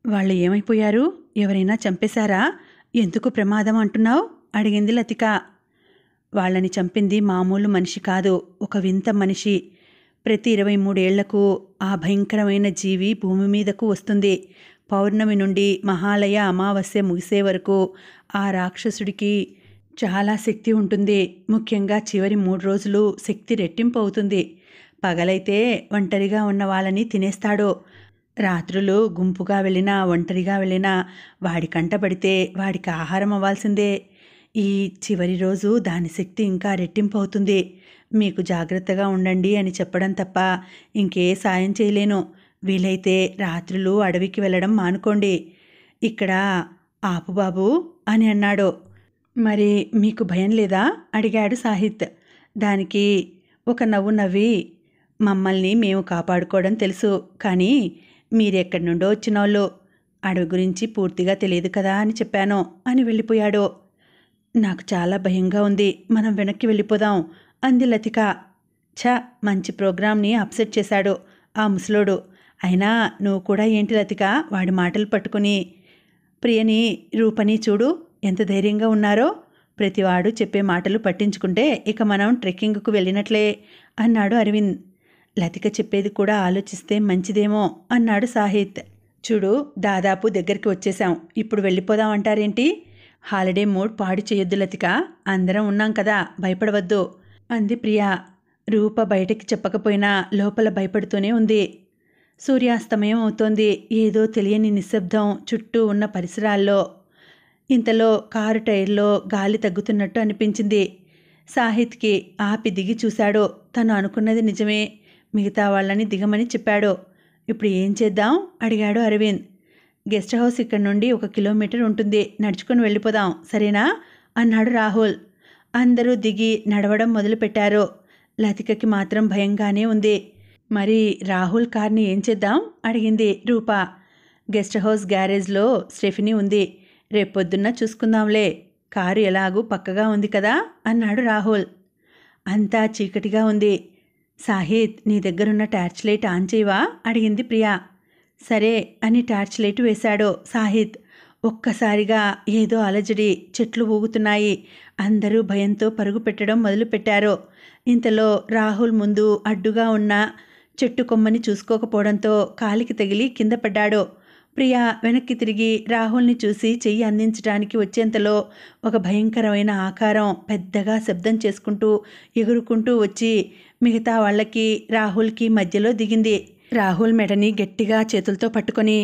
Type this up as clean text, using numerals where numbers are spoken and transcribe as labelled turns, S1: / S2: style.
S1: వాళ్ళు ఏమైపోయారు? ఎవరైనా చంపేశారా? ఎందుకు ప్రమాదం అంటున్నావు? అడిగింది లతిక. వాళ్ళని చంపింది మామూలు మనిషి కాదు, ఒక వింత మనిషి. ప్రతి 23 ఏళ్లకు ఆ భయంకరమైన జీవి భూమి మీదకు వస్తుంది. పౌర్ణమి నుండి మహాలయ అమావాస్య ముగిసే వరకు ఆ రాక్షసుడికి చాలా శక్తి ఉంటుంది. ముఖ్యంగా చివరి 3 రోజులు శక్తి రెట్టింపు అవుతుంది. పగలైతే ఒంటరిగా ఉన్న వాళ్ళని తినేస్తాడు. రాత్రులు గుంపుగా వెళ్ళినా ఒంటరిగా వెళ్ళినా వాడి కంటపడితే వాడికి ఆహారం అవ్వాల్సిందే. ఈ చివరి రోజు దాని శక్తి ఇంకా రెట్టింపు అవుతుంది. మీకు జాగ్రత్తగా ఉండండి అని చెప్పడం తప్ప ఇంకే సాయం చేయలేను. వీలైతే రాత్రులు అడవికి వెళ్ళడం మానుకోండి. ఇక్కడ ఆపు బాబు అని అన్నాడు. మరి మీకు భయం లేదా? అడిగాడు సాహిత్. దానికి ఒక నవ్వు నవ్వి, మమ్మల్ని మేము కాపాడుకోవడం తెలుసు, కానీ మీరెక్కడి నుండో వచ్చినోళ్ళు, అడవి గురించి పూర్తిగా తెలియదు కదా అని చెప్పాను అని వెళ్ళిపోయాడు. నాకు చాలా భయంగా ఉంది, మనం వెనక్కి వెళ్ళిపోదాం అంది లతిక. మంచి ప్రోగ్రామ్ని అప్సెట్ చేశాడు ఆ ముసలోడు. అయినా నువ్వు కూడా ఏంటి లతిక వాడి మాటలు పట్టుకుని? ప్రియని రూపని చూడు ఎంత ధైర్యంగా ఉన్నారో. ప్రతివాడు చెప్పే మాటలు పట్టించుకుంటే ఇక మనం ట్రెక్కింగ్కు వెళ్ళినట్లే అన్నాడు అరవింద్. లతిక చెప్పేది కూడా ఆలోచిస్తే మంచిదేమో అన్నాడు సాహిత్. చూడు, దాదాపు దగ్గరికి వచ్చేసాం, ఇప్పుడు వెళ్ళిపోదాం అంటారేంటి? హాలిడే మూడ్ పాడు చేయొద్దు లతిక, అందరం ఉన్నాం కదా, భయపడవద్దు అంది ప్రియా. రూప బయటకి చెప్పకపోయినా లోపల భయపడుతూనే ఉంది. సూర్యాస్తమయం అవుతోంది. ఏదో తెలియని నిశ్శబ్దం చుట్టూ ఉన్న పరిసరాల్లో. ఇంతలో కారు టైర్లో గాలి తగ్గుతున్నట్టు అనిపించింది. సాహిత్కి ఆపి దిగి చూశాడు. తను అనుకున్నది నిజమే, మిగతా వాళ్ళని దిగమని చెప్పాడు. ఇప్పుడు ఏం చేద్దాం అడిగాడు అరవింద్. గెస్ట్ హౌస్ ఇక్కడి నుండి 1 కిలోమీటర్ ఉంటుంది, నడుచుకుని వెళ్ళిపోదాం సరేనా అన్నాడు రాహుల్. అందరూ దిగి నడవడం మొదలుపెట్టారు. లతికకి మాత్రం భయంగానే ఉంది. మరి రాహుల్ కార్ని ఏం చేద్దాం అడిగింది రూప. గెస్ట్ హౌస్ గ్యారేజ్లో స్టెఫినీ ఉంది, రేపొద్దున్న చూసుకుందాంలే, కారు ఎలాగూ పక్కగా ఉంది కదా అన్నాడు రాహుల్. అంతా చీకటిగా ఉంది. సాహిత్, నీ దగ్గరున్న టార్చ్ లైట్ ఆన్ చేయవా అడిగింది ప్రియా. సరే అని టార్చ్ లైట్ వేశాడు సాహిత్. ఒక్కసారిగా ఏదో అలజడి, చెట్లు ఊగుతున్నాయి. అందరూ భయంతో పరుగు పెట్టడం మొదలుపెట్టారు. ఇంతలో రాహుల్ ముందు అడ్డుగా ఉన్న చెట్టు కొమ్మని చూసుకోకపోవడంతో కాలికి తగిలి కింద పడ్డాడు. ప్రియా వెనక్కి తిరిగి రాహుల్ని చూసి చెయ్యి అందించడానికి వచ్చేంతలో ఒక భయంకరమైన ఆకారం పెద్దగా శబ్దం చేసుకుంటూ ఎగురుకుంటూ వచ్చి మిగతా వాళ్ళకి రాహుల్కి మధ్యలో దిగింది. రాహుల్ మెడని గట్టిగా చేతులతో పట్టుకొని